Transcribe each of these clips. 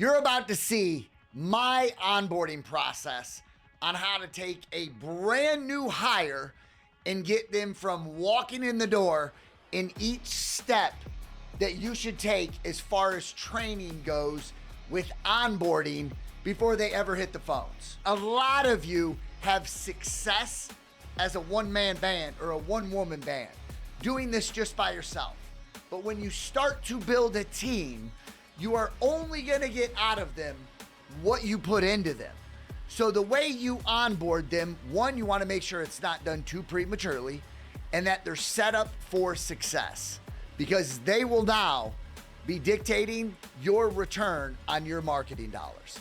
You're about to see my onboarding process on how to take a brand new hire and get them from walking in the door in each step that you should take as far as training goes with onboarding before they ever hit the phones. A lot of you have success as a one-man band or a one-woman band, doing this just by yourself. But when you start to build a team, you are only gonna get out of them what you put into them. So the way you onboard them, one, you wanna make sure it's not done too prematurely and that they're set up for success, because they will now be dictating your return on your marketing dollars.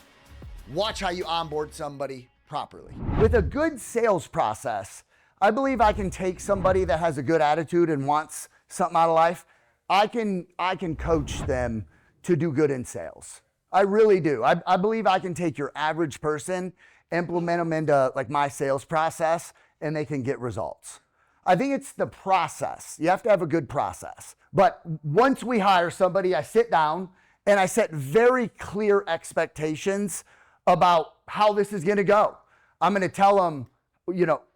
Watch how you onboard somebody properly. With a good sales process, I believe I can take somebody that has a good attitude and wants something out of life. I can coach them to do good in sales. I really do. I believe I can take your average person, implement them into like my sales process, and they can get results. I think it's the process. You have to have a good process. But once we hire somebody, I sit down and I set very clear expectations about how this is gonna go. I'm gonna tell them,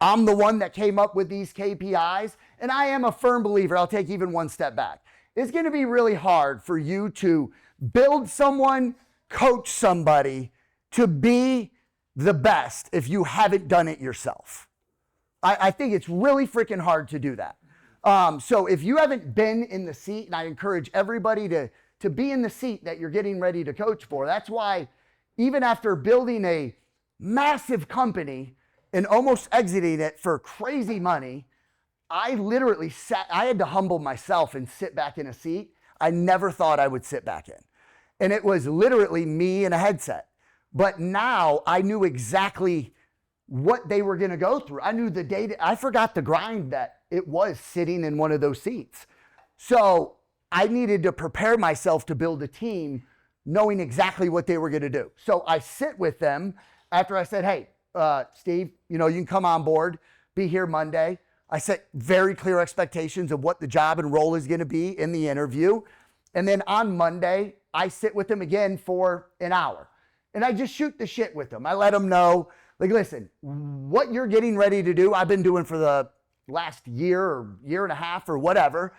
I'm the one that came up with these KPIs, and I am a firm believer, I'll take even one step back. It's gonna be really hard for you to build someone, coach somebody to be the best if you haven't done it yourself. I think it's really freaking hard to do that. So if you haven't been in the seat, and I encourage everybody to be in the seat that you're getting ready to coach for. That's why even after building a massive company and almost exiting it for crazy money, I literally I had to humble myself and sit back in a seat I never thought I would sit back in. And it was literally me and a headset. But now I knew exactly what they were gonna go through. I knew the data. I forgot the grind that it was sitting in one of those seats. So I needed to prepare myself to build a team knowing exactly what they were gonna do. So I sit with them after I said, hey, Steve, you can come on board, be here Monday. I set very clear expectations of what the job and role is gonna be in the interview. And then on Monday, I sit with them again for an hour. And I just shoot the shit with them. I let them know, like, listen, what you're getting ready to do, I've been doing for the last year or year and a half or whatever.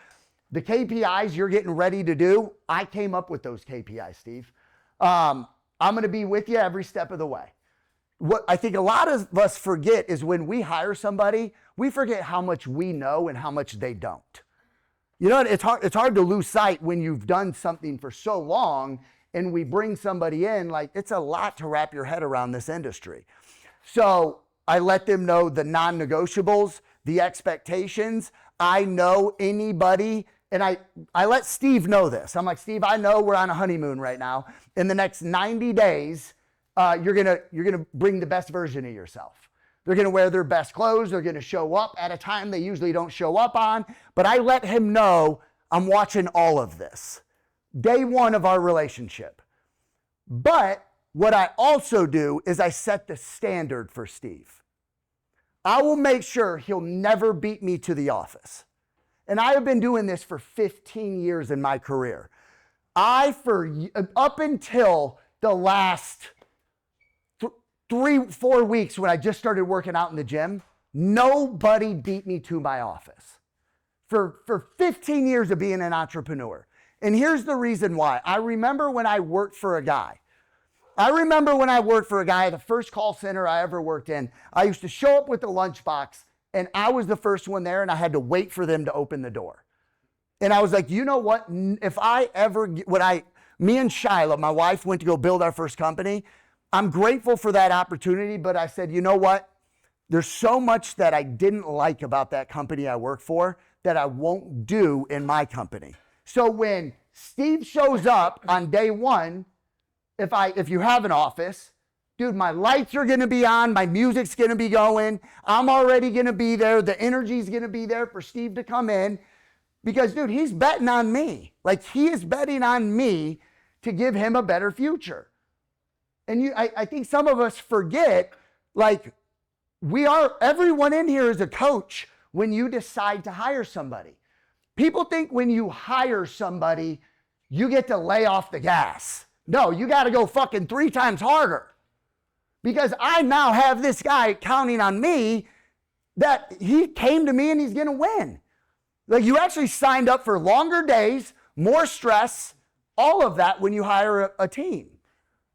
The KPIs you're getting ready to do, I came up with those KPIs, Steve. I'm gonna be with you every step of the way. What I think a lot of us forget is when we hire somebody, we forget how much we know and how much they don't. It's hard to lose sight when you've done something for so long and we bring somebody in, like, it's a lot to wrap your head around this industry. So I let them know the non-negotiables, the expectations. I know anybody, and I let Steve know this. I'm like, Steve, I know we're on a honeymoon right now. In the next 90 days, you're gonna bring the best version of yourself. They're gonna wear their best clothes. They're gonna show up at a time they usually don't show up on. But I let him know I'm watching all of this. Day one of our relationship. But what I also do is I set the standard for Steve. I will make sure he'll never beat me to the office. And I have been doing this for 15 years in my career. Up until the last 3-4 weeks when I just started working out in the gym, nobody beat me to my office. For 15 years of being an entrepreneur. And here's the reason why. I remember when I worked for a guy. The first call center I ever worked in, I used to show up with the lunchbox and I was the first one there and I had to wait for them to open the door. And I was like, you know what? If I ever, me and Shyla, my wife, went to go build our first company, I'm grateful for that opportunity, but I said, you know what? There's so much that I didn't like about that company I work for that I won't do in my company. So when Steve shows up on day one, if you have an office, dude, my lights are gonna be on, my music's gonna be going, I'm already gonna be there, the energy's gonna be there for Steve to come in, because dude, he's betting on me. Like, he is betting on me to give him a better future. And I think some of us forget, like, everyone in here is a coach when you decide to hire somebody. People think when you hire somebody, you get to lay off the gas. No, you got to go fucking 3 times harder. Because I now have this guy counting on me that he came to me and he's going to win. Like, you actually signed up for longer days, more stress, all of that when you hire a team.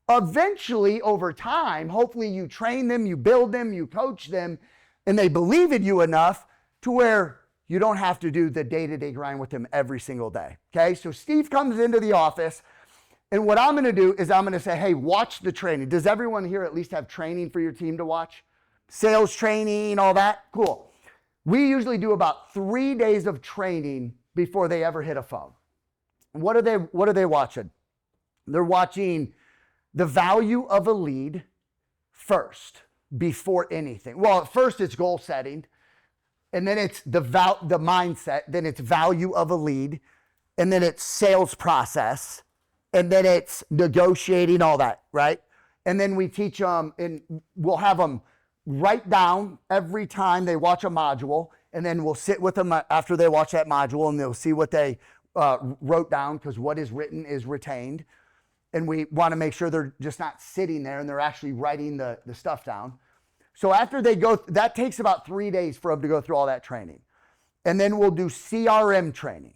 Eventually, over time, hopefully you train them, you build them, you coach them, and they believe in you enough to where you don't have to do the day-to-day grind with them every single day. Okay, so Steve comes into the office, and what I'm going to do is I'm going to say, hey, watch the training. Does everyone here at least have training for your team to watch? Sales training, all that? Cool. We usually do about 3 days of training before they ever hit a phone. What are they watching? They're watching the value of a lead first, before anything. Well, at first it's goal setting, and then it's the mindset, then it's value of a lead, and then it's sales process, and then it's negotiating, all that, right? And then we teach them, and we'll have them write down every time they watch a module, and then we'll sit with them after they watch that module, and they'll see what they wrote down, because what is written is retained. And we want to make sure they're just not sitting there and they're actually writing the stuff down. So after they go, that takes about 3 days for them to go through all that training. And then we'll do CRM training.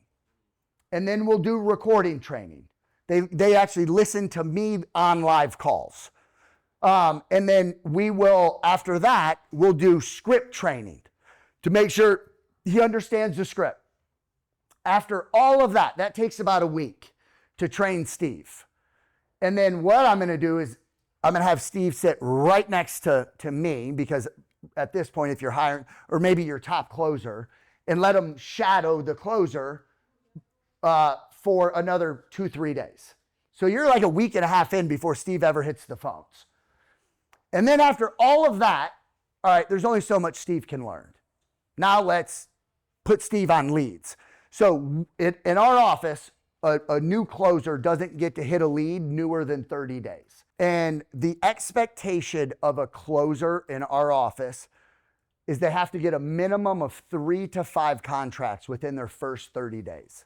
And then we'll do recording training. They actually listen to me on live calls. And then we will, after that, we'll do script training to make sure he understands the script. After all of that, that takes about a week to train Steve. And then what I'm going to do is I'm going to have Steve sit right next to me, because at this point, if you're hiring, or maybe your top closer, and let him shadow the closer for another 2-3 days. So you're like a week and a half in before Steve ever hits the phones. And then after all of that, all right, there's only so much Steve can learn. Now let's put Steve on leads. So in our office, a new closer doesn't get to hit a lead newer than 30 days. And the expectation of a closer in our office is they have to get a minimum of 3 to 5 contracts within their first 30 days.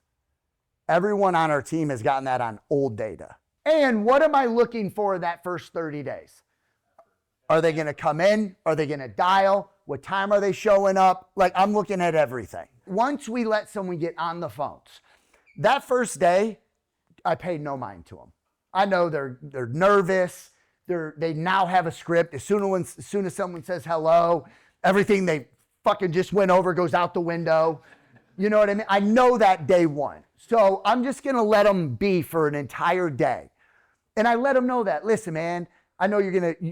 Everyone on our team has gotten that on old data. And what am I looking for in that first 30 days? Are they going to come in? Are they going to dial? What time are they showing up? Like, I'm looking at everything. Once we let someone get on the phones, that first day, I paid no mind to them. I know they're nervous. They now have a script. As soon as someone says hello, everything they fucking just went over goes out the window. You know what I mean? I know that day one. So I'm just going to let them be for an entire day. And I let them know that, listen, man, I know you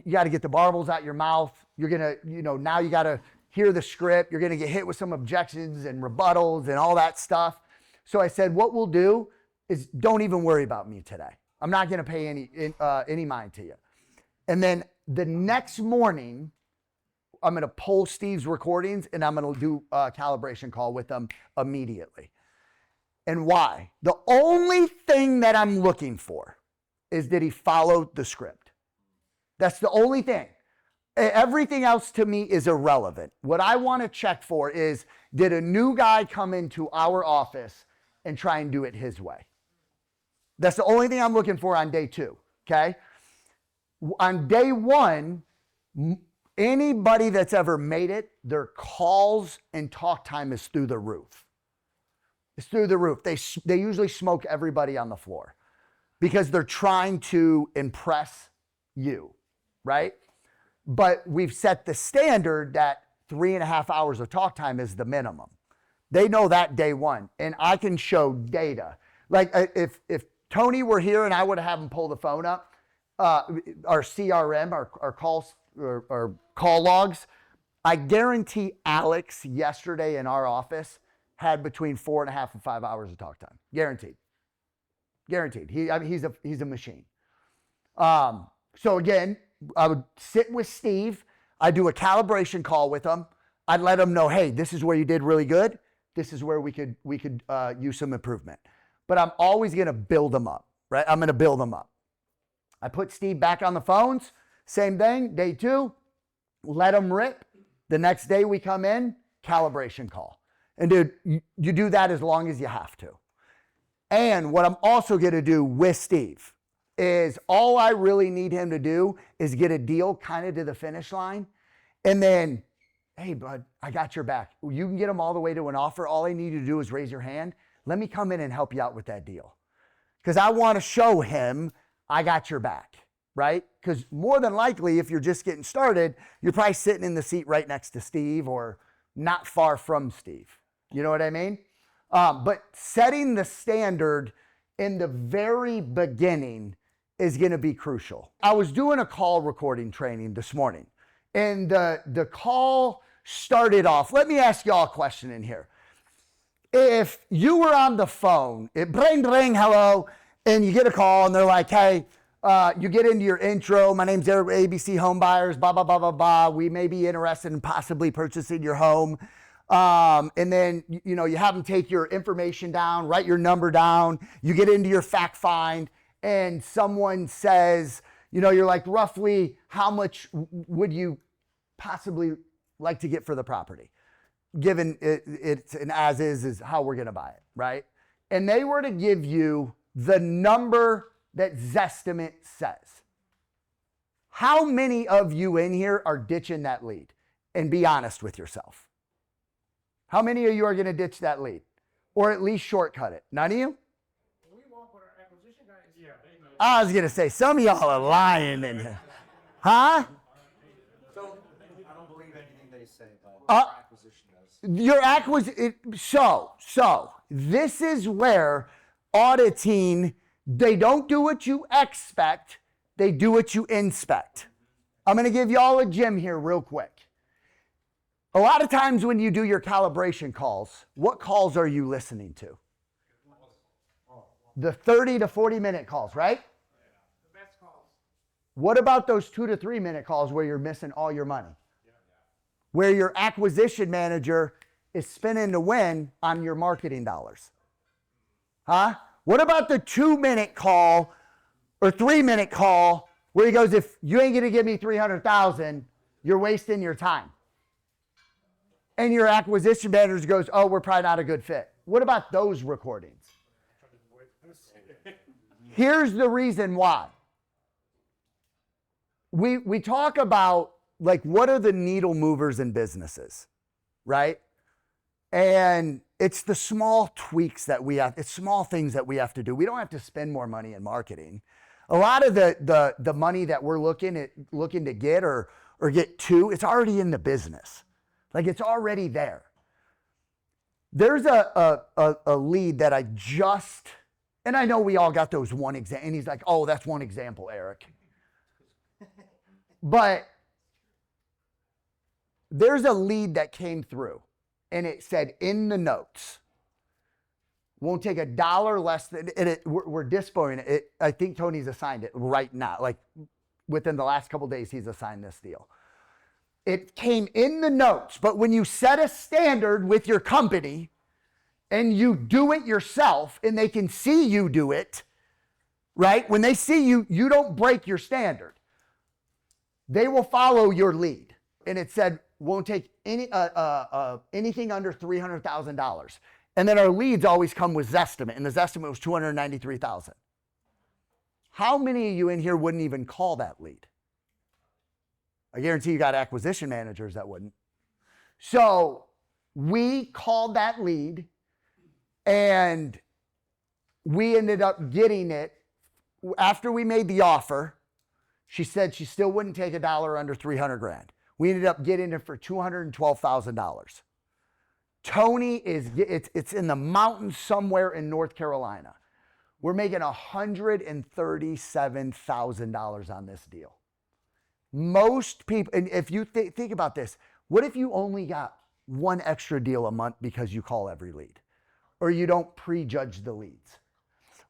got to get the barbels out your mouth. You're going to, now you got to hear the script. You're going to get hit with some objections and rebuttals and all that stuff. So I said, what we'll do is don't even worry about me today. I'm not going to pay any mind to you. And then the next morning, I'm going to pull Steve's recordings and I'm going to do a calibration call with them immediately. And why? The only thing that I'm looking for is, did he follow the script? That's the only thing. Everything else to me is irrelevant. What I want to check for is, did a new guy come into our office and try and do it his way? That's the only thing I'm looking for on day 2, okay? On day 1, anybody that's ever made it, their calls and talk time is through the roof. It's through the roof. They usually smoke everybody on the floor because they're trying to impress you, right? But we've set the standard that 3.5 hours of talk time is the minimum. They know that day 1, and I can show data. Like if Tony were here and I would have him pull the phone up, our CRM, our calls, or call logs, I guarantee Alex yesterday in our office had between 4.5 and 5 hours of talk time. Guaranteed. Guaranteed. He's a machine. So again, I would sit with Steve. I'd do a calibration call with him. I'd let him know, hey, this is where you did really good. This is where we could use some improvement. But I'm always going to build them up, right? I'm going to build them up. I put Steve back on the phones. Same thing, day 2, let him rip. The next day we come in, calibration call. And dude, you do that as long as you have to. And what I'm also going to do with Steve, is all I really need him to do is get a deal kind of to the finish line. And then, hey, bud, I got your back. You can get them all the way to an offer. All I need you to do is raise your hand. Let me come in and help you out with that deal. Because I want to show him I got your back, right? Because more than likely, if you're just getting started, you're probably sitting in the seat right next to Steve or not far from Steve. You know what I mean? But setting the standard in the very beginning is going to be crucial. I was doing a call recording training this morning, and the call started off. Let me ask y'all a question in here. If you were on the phone, it bring, hello, and you get a call and they're like, hey, you get into your intro. My name's Eric, ABC Home Buyers, blah, blah, blah, blah, blah. We may be interested in possibly purchasing your home. And then, you know, you have them take your information down, write your number down. You get into your fact find and someone says, you know, you're like, roughly how much would you possibly like to get for the property? Given it's an as is how we're going to buy it, right? And they were to give you the number that Zestimate says. How many of you in here are ditching that lead? And be honest with yourself. How many of you are going to ditch that lead? Or at least shortcut it? None of you? We walk with our acquisition guys. Yeah, they know. I was going to say, some of y'all are lying in here. Huh? So, I don't believe anything they say about acquisition does. Your acquisition, so this is where auditing, they don't do what you expect, they do what you inspect. I'm going to give y'all a gem here real quick. A lot of times when you do your calibration calls, what calls are you listening to? The 30 to 40 minute calls, right? The best calls. What about those 2 to 3 minute calls where you're missing all your money? Where your acquisition manager is spinning the win on your marketing dollars? Huh? What about the 2 minute call or 3 minute call where he goes, if you ain't gonna give me 300,000, you're wasting your time? And your acquisition manager goes, oh, we're probably not a good fit. What about those recordings? Here's the reason why. We talk about, like, what are the needle movers in businesses, right? And it's the small tweaks that we have, it's small things that we have to do. We don't have to spend more money in marketing. A lot of the money that we're looking to get or get to, it's already in the business. Like, it's already there. There's a lead that I just, and I know we all got those one example, and he's like, oh, that's one example, Eric. But there's a lead that came through, and it said in the notes, won't take $1 less than it. We're dispoing it. I think Tony's assigned it right now. Like, within the last couple of days, he's assigned this deal. It came in the notes, but when you set a standard with your company and you do it yourself and they can see you do it, right? When they see you, you don't break your standard. They will follow your lead. And it said, won't take anything under $300,000. And then our leads always come with Zestimate, and the Zestimate was $293,000. How many of you in here wouldn't even call that lead? I guarantee you got acquisition managers that wouldn't. So we called that lead and we ended up getting it after we made the offer. She said she still wouldn't take $1 under 300 grand. We ended up getting it for $212,000. Tony it's in the mountains somewhere in North Carolina. We're making $137,000 on this deal. Most people, and if you think about this, what if you only got one extra deal a month because you call every lead? Or you don't prejudge the leads?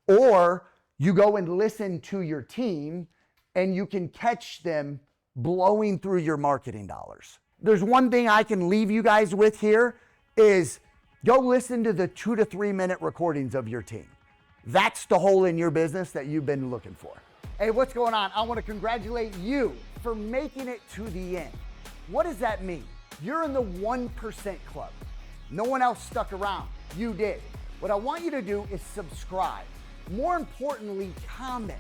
Or you go and listen to your team and you can catch them blowing through your marketing dollars. There's one thing I can leave you guys with here is go listen to the 2 to 3 minute recordings of your team. That's the hole in your business that you've been looking for. Hey, what's going on? I want to congratulate you for making it to the end. What does that mean? You're in the 1% club. No one else stuck around. You did. What I want you to do is subscribe. More importantly, comment.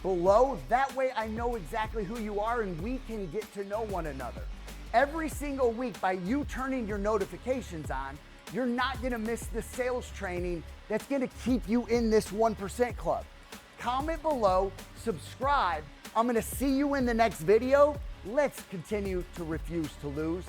below. That way I know exactly who you are and we can get to know one another. Every single week, by you turning your notifications on, you're not gonna miss the sales training that's gonna keep you in this 1% club. Comment below, subscribe. I'm gonna see you in the next video. Let's continue to refuse to lose.